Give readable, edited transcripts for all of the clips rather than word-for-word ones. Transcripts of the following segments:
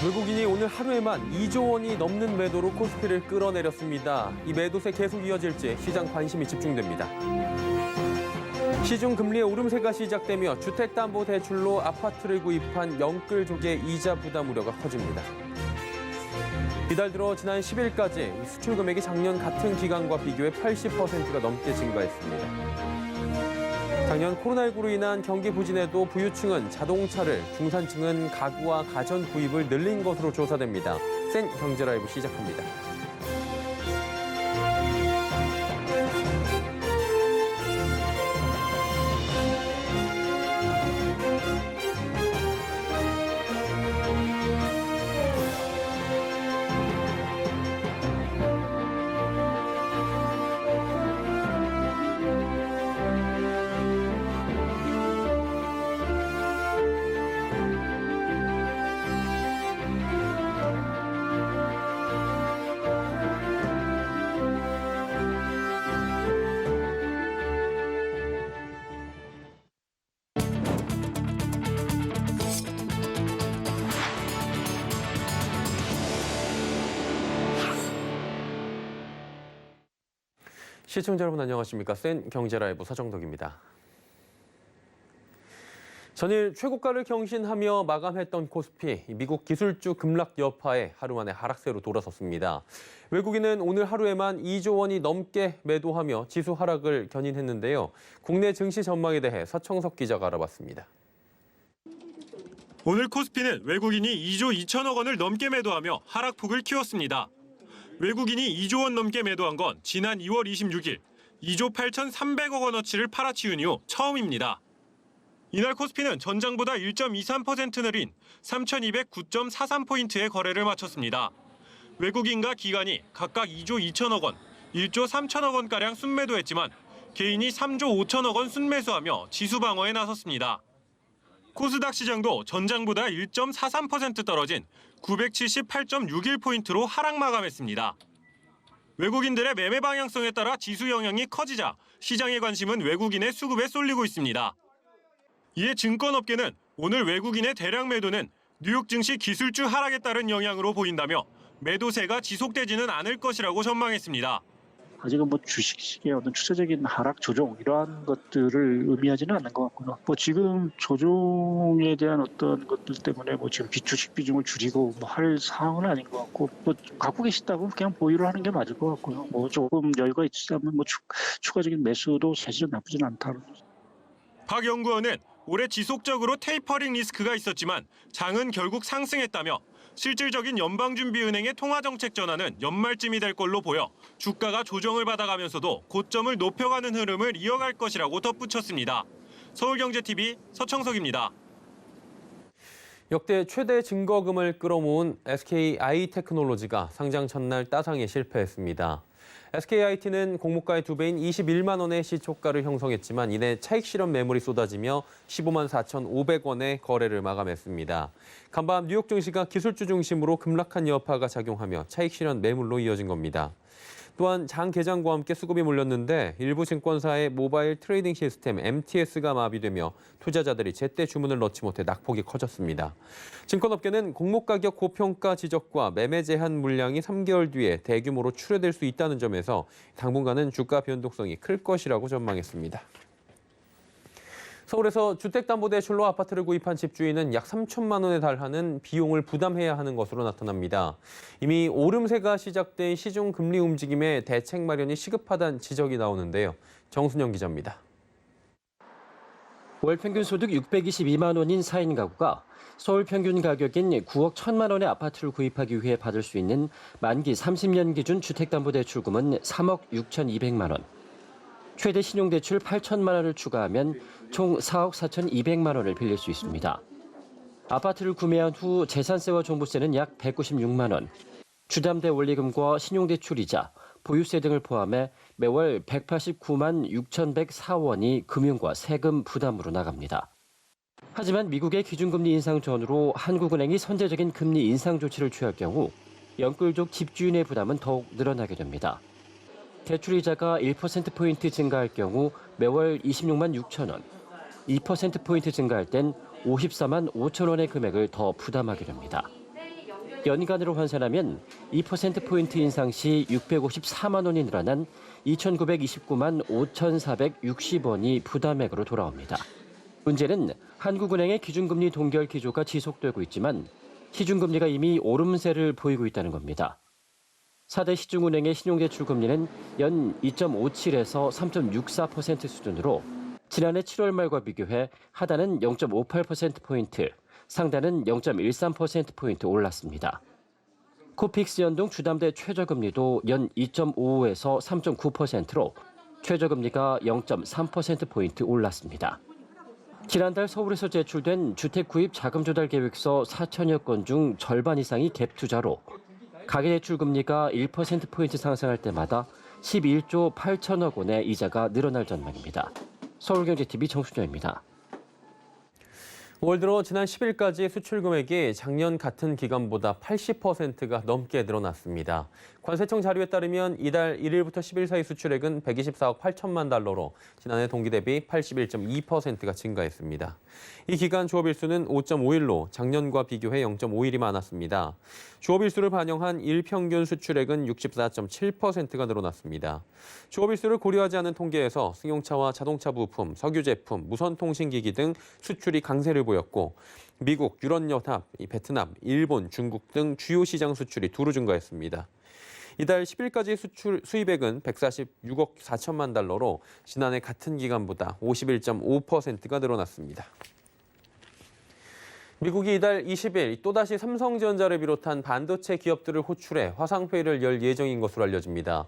외국인이 오늘 하루에만 2조 원이 넘는 매도로 코스피를 끌어내렸습니다. 이 매도세 계속 이어질지 시장 관심이 집중됩니다. 시중 금리의 오름세가 시작되며 주택담보대출로 아파트를 구입한 영끌족의 이자 부담 우려가 커집니다. 이달 들어 지난 10일까지 수출 금액이 작년 같은 기간과 비교해 80%가 넘게 증가했습니다. 작년 코로나19로 인한 경기 부진에도 부유층은 자동차를, 중산층은 가구와 가전 구입을 늘린 것으로 조사됩니다. 센 경제라이브 시작합니다. 시청자 여러분 안녕하십니까? 센 경제라이브 서정덕입니다. 전일 최고가를 경신하며 마감했던 코스피, 미국 기술주 급락 여파에 하루 만에 하락세로 돌아섰습니다. 외국인은 오늘 하루에만 2조 원이 넘게 매도하며 지수 하락을 견인했는데요. 국내 증시 전망에 대해 서청석 기자가 알아봤습니다. 오늘 코스피는 외국인이 2조 2천억 원을 넘게 매도하며 하락폭을 키웠습니다. 외국인이 2조 원 넘게 매도한 건 지난 2월 26일 2조 8,300억 원어치를 팔아치운 이후 처음입니다. 이날 코스피는 전장보다 1.23% 느린 3,209.43포인트의 거래를 마쳤습니다. 외국인과 기관이 각각 2조 2천억 원, 1조 3천억 원가량 순매도했지만 개인이 3조 5천억 원 순매수하며 지수 방어에 나섰습니다. 코스닥 시장도 전장보다 1.43% 떨어진 978.61포인트로 하락 마감했습니다. 외국인들의 매매 방향성에 따라 지수 영향이 커지자 시장의 관심은 외국인의 수급에 쏠리고 있습니다. 이에 증권업계는 오늘 외국인의 대량 매도는 뉴욕 증시 기술주 하락에 따른 영향으로 보인다며 매도세가 지속되지는 않을 것이라고 전망했습니다. 아직은 주식시장의 어떤 추세적인 하락 조정 이러한 것들을 의미하지는 않는 것 같고요. 지금 조정에 대한 어떤 것들 때문에 지금 비주식 비중을 줄이고 할 상황은 아닌 것 같고 갖고 계시다고 그냥 보유를 하는 게 맞을 것 같고요. 조금 여유가 있으면 추가적인 매수도 사실은 나쁘진 않다. 박 연구원은 올해 지속적으로 테이퍼링 리스크가 있었지만 장은 결국 상승했다며 실질적인 연방준비은행의 통화정책 전환은 연말쯤이 될 걸로 보여 주가가 조정을 받아가면서도 고점을 높여가는 흐름을 이어갈 것이라고 덧붙였습니다. 서울경제TV 서청석입니다. 역대 최대 증거금을 끌어모은 SKI테크놀로지가 상장 첫날 따상에 실패했습니다. SKIT는 공모가의 2배인 21만 원의 시초가를 형성했지만 이내 차익 실현 매물이 쏟아지며 15만 4,500원의 거래를 마감했습니다. 간밤 뉴욕 증시가 기술주 중심으로 급락한 여파가 작용하며 차익 실현 매물로 이어진 겁니다. 또한 장 개장과 함께 수급이 몰렸는데 일부 증권사의 모바일 트레이딩 시스템 MTS가 마비되며 투자자들이 제때 주문을 넣지 못해 낙폭이 커졌습니다. 증권업계는 공모가격 고평가 지적과 매매 제한 물량이 3개월 뒤에 대규모로 출회될 수 있다는 점에서 당분간은 주가 변동성이 클 것이라고 전망했습니다. 서울에서 주택담보대출로 아파트를 구입한 집주인은 약 3천만 원에 달하는 비용을 부담해야 하는 것으로 나타납니다. 이미 오름세가 시작된 시중 금리 움직임에 대책 마련이 시급하다는 지적이 나오는데요. 정순영 기자입니다. 월 평균 소득 622만 원인 4인 가구가 서울 평균 가격인 9억 1천만 원의 아파트를 구입하기 위해 받을 수 있는 만기 30년 기준 주택담보대출금은 3억 6,200만 원. 최대 신용대출 8천만 원을 추가하면 총 4억 4,200만 원을 빌릴 수 있습니다. 아파트를 구매한 후 재산세와 종부세는 약 196만 원, 주담대 원리금과 신용대출이자, 보유세 등을 포함해 매월 189만 6,104원이 금융과 세금 부담으로 나갑니다. 하지만 미국의 기준금리 인상 전후로 한국은행이 선제적인 금리 인상 조치를 취할 경우 영끌족 집주인의 부담은 더욱 늘어나게 됩니다. 대출이자가 1%포인트 증가할 경우 매월 26만 6천 원, 2%포인트 증가할 땐 54만 5천 원의 금액을 더 부담하게 됩니다. 연간으로 환산하면 2%포인트 인상 시 654만 원이 늘어난 2,929만 5,460원이 부담액으로 돌아옵니다. 문제는 한국은행의 기준금리 동결 기조가 지속되고 있지만 시중금리가 이미 오름세를 보이고 있다는 겁니다. 4대 시중은행의 신용대출 금리는 연 2.57에서 3.64% 수준으로 지난해 7월 말과 비교해 하단은 0.58%포인트, 상단은 0.13%포인트 올랐습니다. 코픽스 연동 주담대 최저금리도 연 2.55에서 3.9%로 최저금리가 0.3%포인트 올랐습니다. 지난달 서울에서 제출된 주택 구입 자금 조달 계획서 4천여 건 중 절반 이상이 갭 투자로 가계대출 금리가 1%포인트 상승할 때마다 11조 8천억 원의 이자가 늘어날 전망입니다. 서울경제TV 정수정입니다. 올 들어 지난 10일까지 수출 금액이 작년 같은 기간보다 80%가 넘게 늘어났습니다. 관세청 자료에 따르면 이달 1일부터 10일 사이 수출액은 124억 8천만 달러로 지난해 동기 대비 81.2%가 증가했습니다. 이 기간 주업일수는 5.5일로 작년과 비교해 0.5일이 많았습니다. 주업일수를 반영한 일평균 수출액은 64.7%가 늘어났습니다. 주업일수를 고려하지 않은 통계에서 승용차와 자동차 부품, 석유 제품, 무선통신기기 등 수출이 강세를 보였고 미국, 유럽연합, 베트남, 일본, 중국 등 주요 시장 수출이 두루 증가했습니다. 이달 10일까지 수입액은 146억 4천만 달러로 지난해 같은 기간보다 51.5%가 늘어났습니다. 미국이 이달 20일 또다시 삼성전자를 비롯한 반도체 기업들을 호출해 화상회의를 열 예정인 것으로 알려집니다.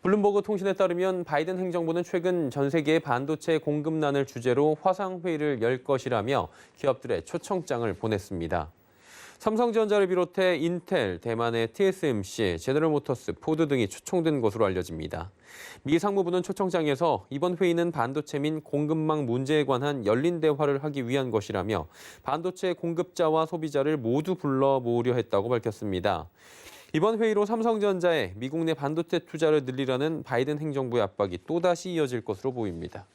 블룸버그 통신에 따르면 바이든 행정부는 최근 전 세계의 반도체 공급난을 주제로 화상회의를 열 것이라며 기업들의 초청장을 보냈습니다. 삼성전자를 비롯해 인텔, 대만의 TSMC, 제너럴모터스, 포드 등이 초청된 것으로 알려집니다. 미 상무부는 초청장에서 이번 회의는 반도체 및 공급망 문제에 관한 열린 대화를 하기 위한 것이라며 반도체 공급자와 소비자를 모두 불러 모으려 했다고 밝혔습니다. 이번 회의로 삼성전자의 미국 내 반도체 투자를 늘리라는 바이든 행정부의 압박이 또다시 이어질 것으로 보입니다.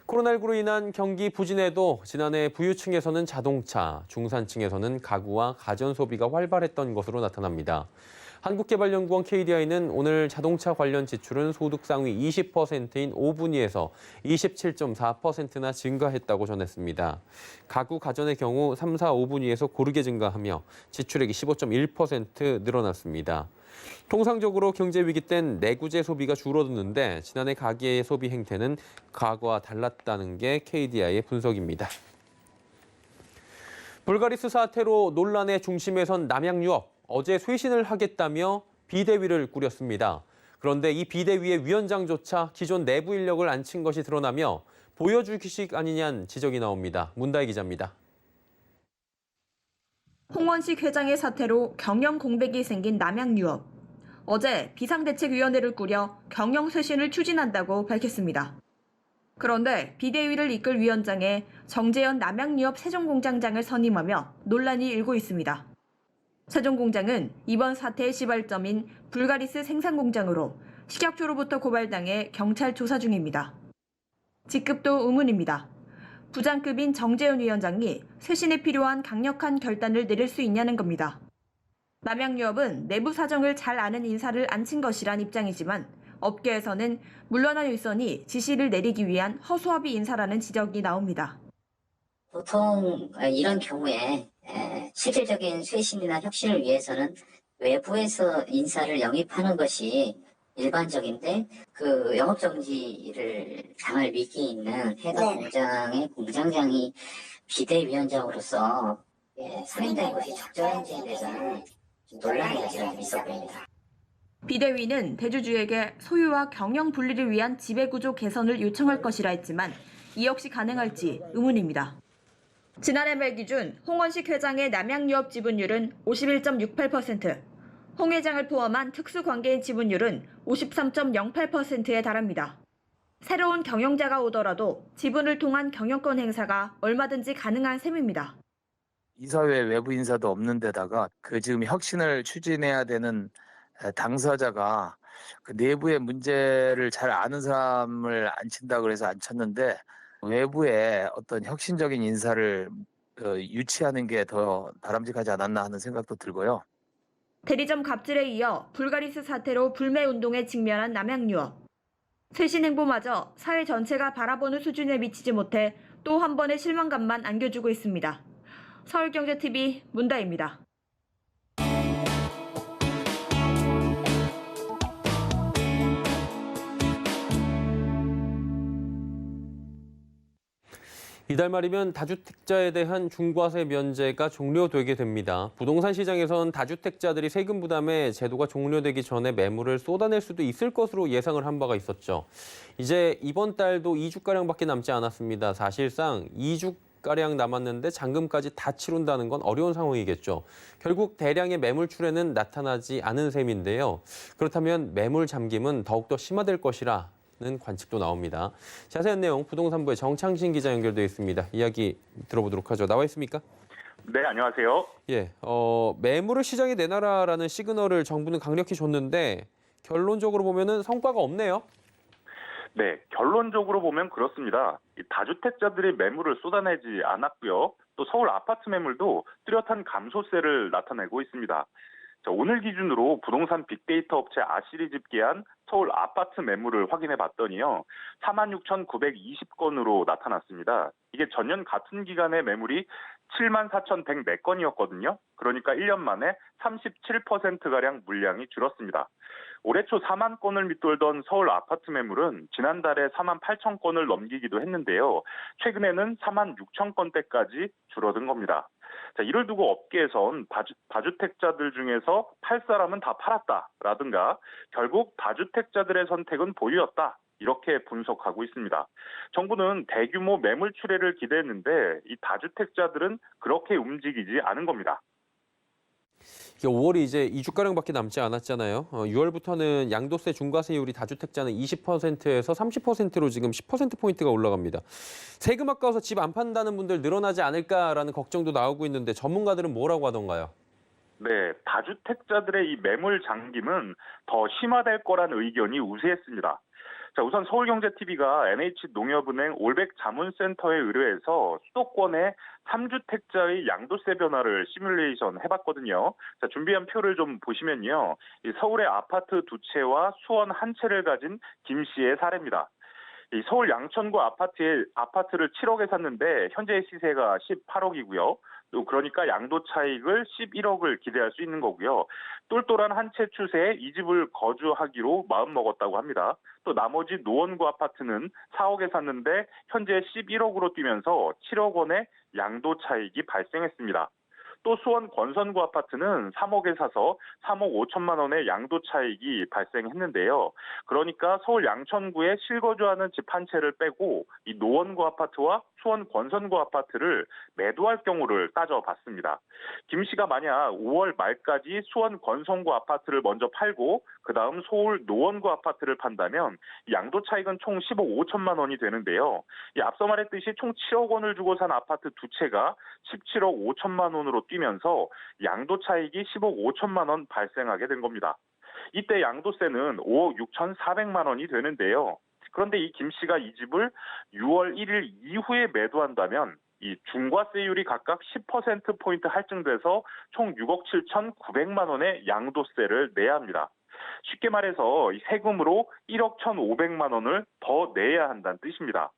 코로나19로 인한 경기 부진에도 지난해 부유층에서는 자동차, 중산층에서는 가구와 가전 소비가 활발했던 것으로 나타납니다. 한국개발연구원 KDI는 오늘 자동차 관련 지출은 소득 상위 20%인 5분위에서 27.4%나 증가했다고 전했습니다. 가구, 가전의 경우 3, 4, 5분위에서 고르게 증가하며 지출액이 15.1% 늘어났습니다. 통상적으로 경제 위기 땐 내구재 소비가 줄어드는데 지난해 가계의 소비 행태는 과거와 달랐다는 게 KDI의 분석입니다. 불가리스 사태로 논란의 중심에 선 남양유업, 어제 쇄신을 하겠다며 비대위를 꾸렸습니다. 그런데 이 비대위의 위원장조차 기존 내부 인력을 앉힌 것이 드러나며 보여주기식 아니냐는 지적이 나옵니다. 문다희 기자입니다. 홍원식 회장의 사태로 경영 공백이 생긴 남양유업. 어제 비상대책위원회를 꾸려 경영 쇄신을 추진한다고 밝혔습니다. 그런데 비대위를 이끌 위원장에 정재현 남양유업 세종공장장을 선임하며 논란이 일고 있습니다. 세종공장은 이번 사태의 시발점인 불가리스 생산공장으로 식약처로부터 고발당해 경찰 조사 중입니다. 직급도 의문입니다. 부장급인 정재현 위원장이 쇄신에 필요한 강력한 결단을 내릴 수 있냐는 겁니다. 남양유업은 내부 사정을 잘 아는 인사를 앉힌 것이란 입장이지만 업계에서는 물러난 윗선이 지시를 내리기 위한 허수아비 인사라는 지적이 나옵니다. 보통 이런 경우에 실질적인 쇄신이나 혁신을 위해서는 외부에서 인사를 영입하는 것이 일반적인데 그 영업정지를 당할 위기에 있는 해당 공장의 공장장이 비대위원장으로서 선임된 것이 적절한지에 대해서는 논란의 여지가 있어 보입니다. 비대위는 대주주에게 소유와 경영 분리를 위한 지배구조 개선을 요청할 것이라 했지만 이 역시 가능할지 의문입니다. 지난해 말 기준 홍원식 회장의 남양유업 지분율은 51.68%, 홍 회장을 포함한 특수관계인 지분율은 53.08%에 달합니다. 새로운 경영자가 오더라도 지분을 통한 경영권 행사가 얼마든지 가능한 셈입니다. 이사회 외부 인사도 없는 데다가 지금 혁신을 추진해야 되는 당사자가 그 내부의 문제를 잘 아는 사람을 앉힌다고 해서 앉혔는데 외부에 어떤 혁신적인 인사를 유치하는 게 더 바람직하지 않았나 하는 생각도 들고요. 대리점 갑질에 이어 불가리스 사태로 불매 운동에 직면한 남양유업. 쇄신 행보마저 사회 전체가 바라보는 수준에 미치지 못해 또 한 번의 실망감만 안겨주고 있습니다. 서울경제TV 문다입니다. 이달 말이면 다주택자에 대한 중과세 면제가 종료되게 됩니다. 부동산 시장에선 다주택자들이 세금 부담에 제도가 종료되기 전에 매물을 쏟아낼 수도 있을 것으로 예상을 한 바가 있었죠. 이제 이번 달도 2주가량밖에 남지 않았습니다. 사실상 2주가량 남았는데 잔금까지 다 치룬다는 건 어려운 상황이겠죠. 결국 대량의 매물출에는 나타나지 않은 셈인데요. 그렇다면 매물 잠김은 더욱더 심화될 것이라 는 관측도 나옵니다. 자세한 내용 부동산부의 정창신 기자 연결돼 있습니다. 이야기 들어보도록 하죠. 나와 있습니까? 네, 안녕하세요. 예, 매물을 시장에 내놔라라는 시그널을 정부는 강력히 줬는데 결론적으로 보면은 성과가 없네요. 네, 결론적으로 보면 그렇습니다. 이 다주택자들이 매물을 쏟아내지 않았고요. 또 서울 아파트 매물도 뚜렷한 감소세를 나타내고 있습니다. 자, 오늘 기준으로 부동산 빅데이터 업체 아실이 집계한 서울 아파트 매물을 확인해 봤더니요. 46,920건으로 나타났습니다. 이게 전년 같은 기간의 매물이 74,104건이었거든요. 그러니까 1년 만에 37%가량 물량이 줄었습니다. 올해 초 4만 건을 밑돌던 서울 아파트 매물은 지난달에 4만 8천 건을 넘기기도 했는데요. 최근에는 4만 6천 건대까지 줄어든 겁니다. 자, 이를 두고 업계에선 다주택자들 중에서 팔 사람은 다 팔았다라든가 결국 다주택자들의 선택은 보유였다. 이렇게 분석하고 있습니다. 정부는 대규모 매물 출회를 기대했는데 이 다주택자들은 그렇게 움직이지 않은 겁니다. 5월이 이제 2주가량밖에 남지 않았잖아요. 6월부터는 양도세 중과세율이 다주택자는 20%에서 30%로 지금 10%포인트가 올라갑니다. 세금 아까워서 집 안 판다는 분들 늘어나지 않을까라는 걱정도 나오고 있는데 전문가들은 뭐라고 하던가요? 네, 다주택자들의 이 매물 잠김은 더 심화될 거란 의견이 우세했습니다. 자, 우선 서울경제TV가 NH농협은행 올백 자문센터에 의뢰해서 수도권의 3주택자의 양도세 변화를 시뮬레이션 해봤거든요. 자, 준비한 표를 좀 보시면요. 이 서울의 아파트 2채와 수원 1채를 가진 김 씨의 사례입니다. 이 서울 양천구 아파트를 7억에 샀는데 현재 시세가 18억이고요. 또 그러니까 양도 차익을 11억을 기대할 수 있는 거고요. 똘똘한 한 채 추세에 이 집을 거주하기로 마음먹었다고 합니다. 또 나머지 노원구 아파트는 4억에 샀는데 현재 11억으로 뛰면서 7억 원의 양도 차익이 발생했습니다. 또 수원 권선구 아파트는 3억에 사서 3억 5천만 원의 양도 차익이 발생했는데요. 그러니까 서울 양천구에 실거주하는 집 한 채를 빼고 이 노원구 아파트와 수원 권선구 아파트를 매도할 경우를 따져봤습니다. 김 씨가 만약 5월 말까지 수원 권선구 아파트를 먼저 팔고 그다음 서울 노원구 아파트를 판다면 양도 차익은 총 10억 5천만 원이 되는데요. 이 앞서 말했듯이 총 7억 원을 주고 산 아파트 2채가 17억 5천만 원으로 뛰면서 양도 차익이 10억 5천만 원 발생하게 된 겁니다. 이때 양도세는 5억 6,400만 원이 되는데요. 그런데 이 김 씨가 이 집을 6월 1일 이후에 매도한다면 이 중과세율이 각각 10%포인트 할증돼서 총 6억 7,900만 원의 양도세를 내야 합니다. 쉽게 말해서 이 세금으로 1억 1,500만 원을 더 내야 한다는 뜻입니다.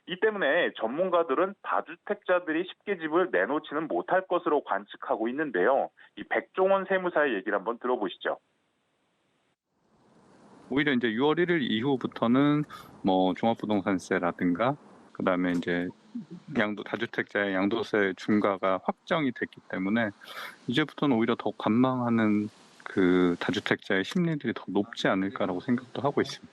이 때문에 전문가들은 다주택자들이 쉽게 집을 내놓지는 못할 것으로 관측하고 있는데요. 이 백종원 세무사의 얘기를 한번 들어보시죠. 오히려 이제 6월 1일 이후부터는 뭐 종합부동산세라든가 그다음에 이제 다주택자의 양도세 중과가 확정이 됐기 때문에 이제부터는 오히려 더 관망하는 그 다주택자의 심리들이 더 높지 않을까라고 생각도 하고 있습니다.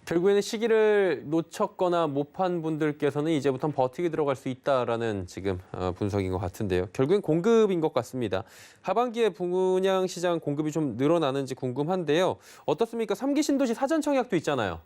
결국에는 시기를 놓쳤거나 못 판 분들께서는 이제부터는 버티게 들어갈 수 있다라는 지금 분석인 것 같은데요. 결국엔 공급인 것 같습니다. 하반기에 분양 시장 공급이 좀 늘어나는지 궁금한데요. 어떻습니까? 3기 신도시 사전 청약도 있잖아요.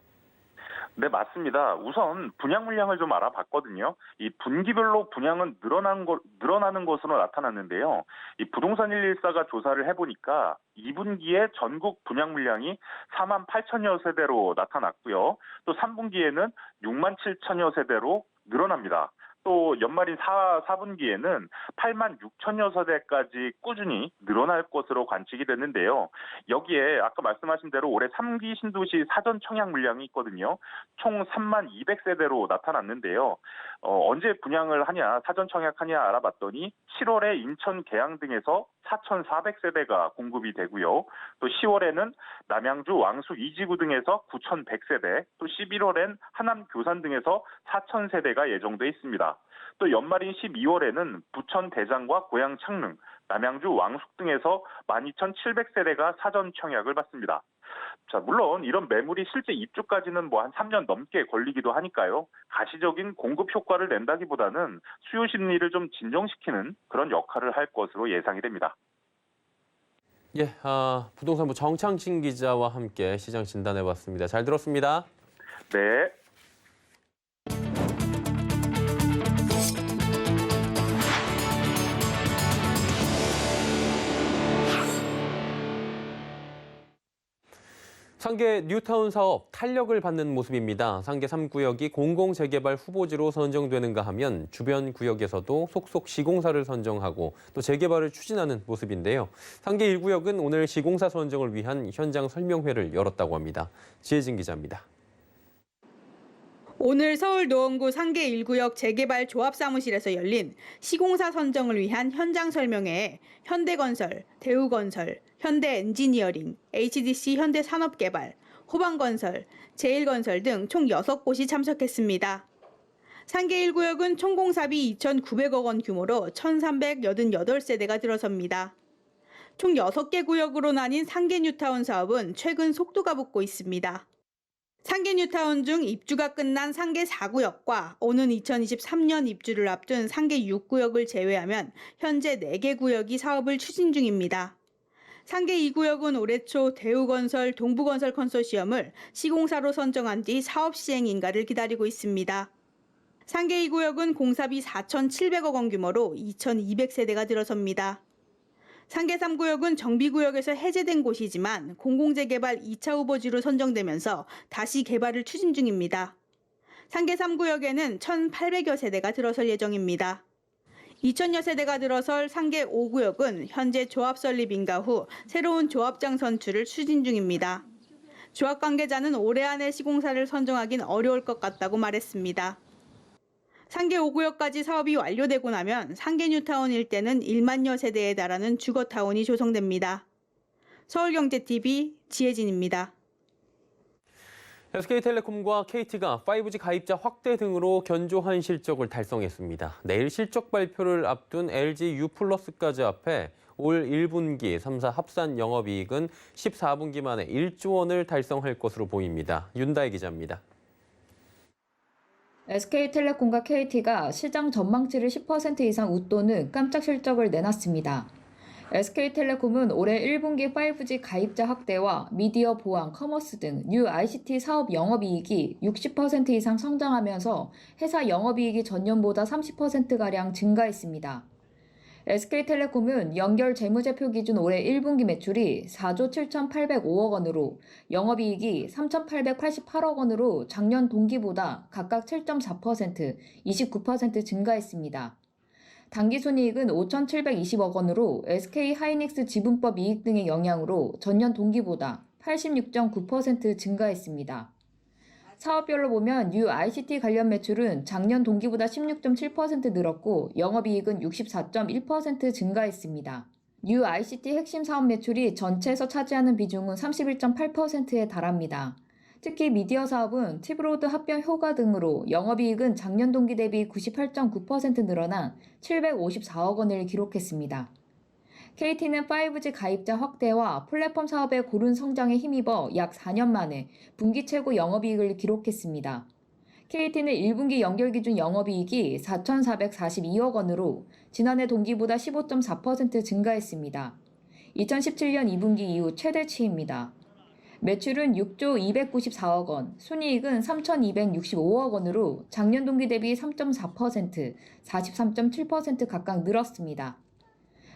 네, 맞습니다. 우선 분양 물량을 좀 알아봤거든요. 이 분기별로 분양은 늘어나는 것으로 나타났는데요. 이 부동산 114가 조사를 해보니까 2분기에 전국 분양 물량이 4만 8천여 세대로 나타났고요. 또 3분기에는 6만 7천여 세대로 늘어납니다. 또 연말인 4분기에는 8만 6천여 세대까지 꾸준히 늘어날 것으로 관측이 됐는데요. 여기에 아까 말씀하신 대로 올해 3기 신도시 사전 청약 물량이 있거든요. 총 3만 200세대로 나타났는데요. 언제 분양을 하냐, 사전 청약하냐 알아봤더니 7월에 인천 계양 등에서 4,400세대가 공급이 되고요. 또 10월에는 남양주 왕숙 이지구 등에서 9,100세대, 또 11월엔 하남 교산 등에서 4,000세대가 예정돼 있습니다. 또 연말인 12월에는 부천 대장과 고양 창릉, 남양주 왕숙 등에서 12,700세대가 사전 청약을 받습니다. 자, 물론 이런 매물이 실제 입주까지는 한 3년 넘게 걸리기도 하니까요. 가시적인 공급 효과를 낸다기보다는 수요 심리를 좀 진정시키는 그런 역할을 할 것으로 예상이 됩니다. 예, 부동산부 정창진 기자와 함께 시장 진단해봤습니다. 잘 들었습니다. 네. 상계 뉴타운 사업 탄력을 받는 모습입니다. 상계 3구역이 공공재개발 후보지로 선정되는가 하면 주변 구역에서도 속속 시공사를 선정하고 또 재개발을 추진하는 모습인데요. 상계 1구역은 오늘 시공사 선정을 위한 현장 설명회를 열었다고 합니다. 지혜진 기자입니다. 오늘 서울 노원구 상계 1구역 재개발 조합사무실에서 열린 시공사 선정을 위한 현장 설명회에 현대건설, 대우건설, 현대엔지니어링, HDC 현대산업개발, 호방건설, 제일건설 등 총 6곳이 참석했습니다. 상계 1구역은 총 공사비 2,900억 원 규모로 1,388세대가 들어섭니다. 총 6개 구역으로 나뉜 상계 뉴타운 사업은 최근 속도가 붙고 있습니다. 상계 뉴타운 중 입주가 끝난 상계 4구역과 오는 2023년 입주를 앞둔 상계 6구역을 제외하면 현재 4개 구역이 사업을 추진 중입니다. 상계 2구역은 올해 초 대우건설, 동부건설 컨소시엄을 시공사로 선정한 뒤 사업 시행 인가를 기다리고 있습니다. 상계 2구역은 공사비 4,700억 원 규모로 2,200세대가 들어섭니다. 상계 3구역은 정비구역에서 해제된 곳이지만 공공재개발 2차 후보지로 선정되면서 다시 개발을 추진 중입니다. 상계 3구역에는 1,800여 세대가 들어설 예정입니다. 2,000여 세대가 들어설 상계 5구역은 현재 조합 설립 인가 후 새로운 조합장 선출을 추진 중입니다. 조합 관계자는 올해 안에 시공사를 선정하긴 어려울 것 같다고 말했습니다. 상계 5구역까지 사업이 완료되고 나면 상계 뉴타운 일대는 1만여 세대에 달하는 주거타운이 조성됩니다. 서울경제TV 지혜진입니다. SK텔레콤과 KT가 5G 가입자 확대 등으로 견조한 실적을 달성했습니다. 내일 실적 발표를 앞둔 LG U+까지 앞에 올 1분기 3사 합산 영업이익은 14분기 만에 1조 원을 달성할 것으로 보입니다. 윤다혜 기자입니다. SK텔레콤과 KT가 시장 전망치를 10% 이상 웃도는 깜짝 실적을 내놨습니다. SK텔레콤은 올해 1분기 5G 가입자 확대와 미디어 보안, 커머스 등 뉴 ICT 사업 영업이익이 60% 이상 성장하면서 회사 영업이익이 전년보다 30%가량 증가했습니다. SK텔레콤은 연결 재무제표 기준 올해 1분기 매출이 4조 7,805억 원으로 영업이익이 3,888억 원으로 작년 동기보다 각각 7.4%, 29% 증가했습니다. 당기순이익은 5,720억 원으로 SK하이닉스 지분법 이익 등의 영향으로 전년 동기보다 86.9% 증가했습니다. 사업별로 보면 뉴 ICT 관련 매출은 작년 동기보다 16.7% 늘었고 영업이익은 64.1% 증가했습니다. 뉴 ICT 핵심 사업 매출이 전체에서 차지하는 비중은 31.8%에 달합니다. 특히 미디어 사업은 티브로드 합병 효과 등으로 영업이익은 작년 동기 대비 98.9% 늘어나 754억 원을 기록했습니다. KT는 5G 가입자 확대와 플랫폼 사업의 고른 성장에 힘입어 약 4년 만에 분기 최고 영업이익을 기록했습니다. KT는 1분기 연결 기준 영업이익이 4,442억 원으로 지난해 동기보다 15.4% 증가했습니다. 2017년 2분기 이후 최대치입니다. 매출은 6조 294억 원, 순이익은 3,265억 원으로 작년 동기 대비 3.4%, 43.7% 각각 늘었습니다.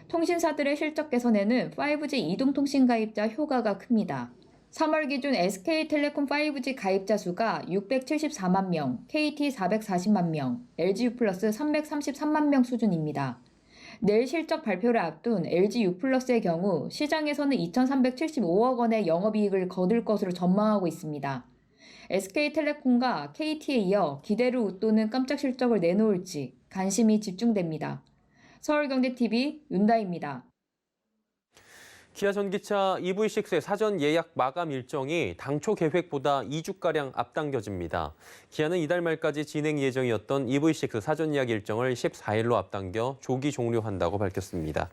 통신사들의 실적 개선에는 5G 이동통신 가입자 효과가 큽니다. 3월 기준 SK텔레콤 5G 가입자 수가 674만 명, KT 440만 명, LG U+ 333만 명 수준입니다. 내일 실적 발표를 앞둔 LG U+의 경우 시장에서는 2,375억 원의 영업이익을 거둘 것으로 전망하고 있습니다. SK텔레콤과 KT에 이어 기대를 웃도는 깜짝 실적을 내놓을지 관심이 집중됩니다. 서울경제TV 윤다입니다. 기아 전기차 EV6의 사전 예약 마감 일정이 당초 계획보다 2주가량 앞당겨집니다. 기아는 이달 말까지 진행 예정이었던 EV6 사전 예약 일정을 14일로 앞당겨 조기 종료한다고 밝혔습니다.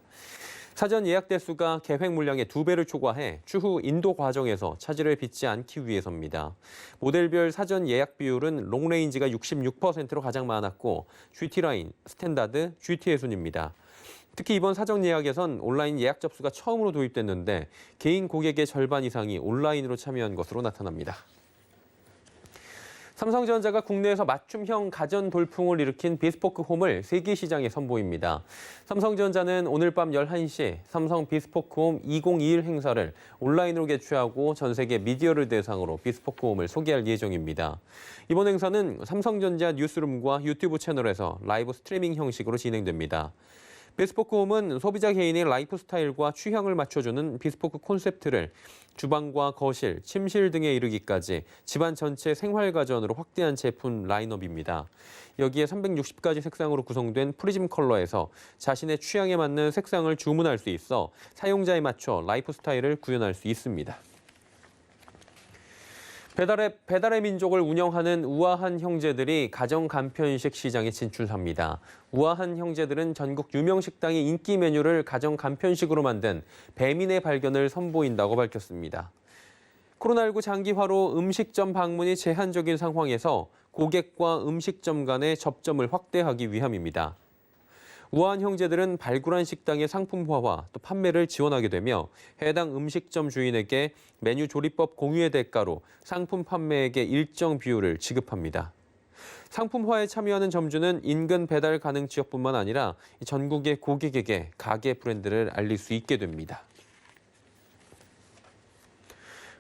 사전 예약 대수가 계획 물량의 2배를 초과해 추후 인도 과정에서 차질을 빚지 않기 위해서입니다. 모델별 사전 예약 비율은 롱레인지가 66%로 가장 많았고 GT라인, 스탠다드, GT의 순입니다. 특히 이번 사전 예약에선 온라인 예약 접수가 처음으로 도입됐는데 개인 고객의 절반 이상이 온라인으로 참여한 것으로 나타납니다. 삼성전자가 국내에서 맞춤형 가전 돌풍을 일으킨 비스포크 홈을 세계 시장에 선보입니다. 삼성전자는 오늘 밤 11시 삼성 비스포크 홈 2021 행사를 온라인으로 개최하고 전 세계 미디어를 대상으로 비스포크 홈을 소개할 예정입니다. 이번 행사는 삼성전자 뉴스룸과 유튜브 채널에서 라이브 스트리밍 형식으로 진행됩니다. 비스포크 홈은 소비자 개인의 라이프 스타일과 취향을 맞춰주는 비스포크 콘셉트를 주방과 거실, 침실 등에 이르기까지 집안 전체 생활 가전으로 확대한 제품 라인업입니다. 여기에 360가지 색상으로 구성된 프리즘 컬러에서 자신의 취향에 맞는 색상을 주문할 수 있어 사용자에 맞춰 라이프 스타일을 구현할 수 있습니다. 배달의 민족을 운영하는 우아한 형제들이 가정 간편식 시장에 진출합니다. 우아한 형제들은 전국 유명 식당의 인기 메뉴를 가정 간편식으로 만든 배민의 발견을 선보인다고 밝혔습니다. 코로나19 장기화로 음식점 방문이 제한적인 상황에서 고객과 음식점 간의 접점을 확대하기 위함입니다. 우아한 형제들은 발굴한 식당의 상품화와 또 판매를 지원하게 되며 해당 음식점 주인에게 메뉴 조리법 공유의 대가로 상품 판매액의 일정 비율을 지급합니다. 상품화에 참여하는 점주는 인근 배달 가능 지역뿐만 아니라 전국의 고객에게 가게 브랜드를 알릴 수 있게 됩니다.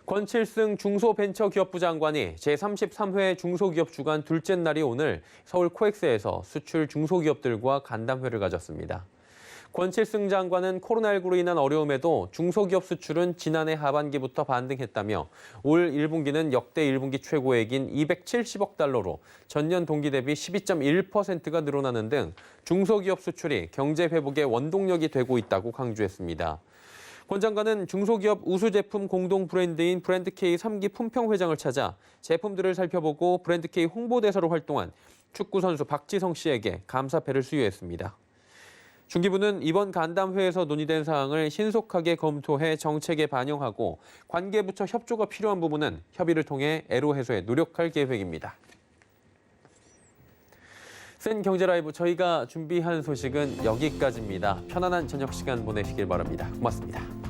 권칠승 중소벤처기업부 장관이 제33회 중소기업 주간 둘째 날이 오늘 서울 코엑스에서 수출 중소기업들과 간담회를 가졌습니다. 권칠승 장관은 코로나19로 인한 어려움에도 중소기업 수출은 지난해 하반기부터 반등했다며 올 1분기는 역대 1분기 최고액인 270억 달러로 전년 동기 대비 12.1%가 늘어나는 등 중소기업 수출이 경제 회복의 원동력이 되고 있다고 강조했습니다. 권 장관은 중소기업 우수 제품 공동 브랜드인 브랜드K 3기 품평회장을 찾아 제품들을 살펴보고 브랜드K 홍보대사로 활동한 축구선수 박지성 씨에게 감사패를 수여했습니다. 중기부는 이번 간담회에서 논의된 사항을 신속하게 검토해 정책에 반영하고 관계부처 협조가 필요한 부분은 협의를 통해 애로 해소에 노력할 계획입니다. 센 경제라이브 저희가 준비한 소식은 여기까지입니다. 편안한 저녁 시간 보내시길 바랍니다. 고맙습니다.